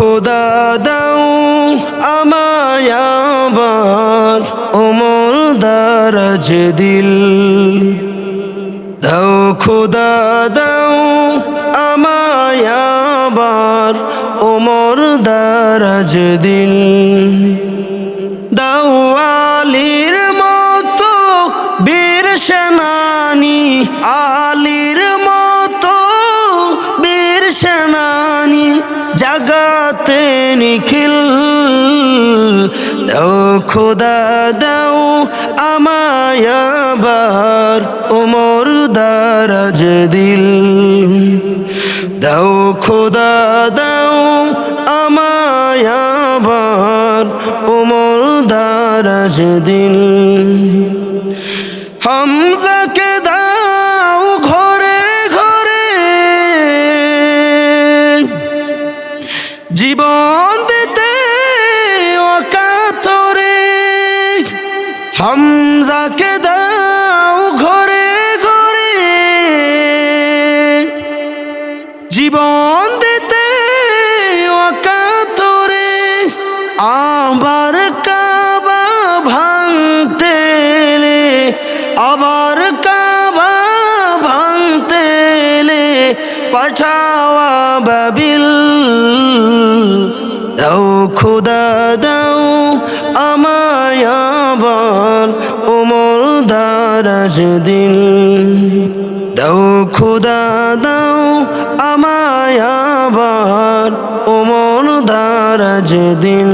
খোদা দাও আমায় আবার ওমর দারাজ দিল। দাও খোদা দাও আমায় আবার ওমর দারাজ দিল। দাও আলীর মতো বীর সেনানী, আলীর মতো বীর সেনানী জাগাতে নিখিল। দাও খোদা দাও আমায় আবার ওমর দারাজ দিল। দাও খোদা দাও আমায় আবার ওমর দারাজ দিল। হামজাকে দাও ঘরে ঘরে জীবন দিতে অকাতরে। হামজাকে দাও ঘরে ঘরে জীবন দিতে অকাতরে। আবার কাবা ভাঙতে এলে, আবার কাবা ভাঙতে এলে পাঠাওয়া বাবিল। দাও খোদা দাও আমায় আবার ওমর দারাজ দিল। দাও খোদা দাও আমায় আবার ওমর দারাজ দিল।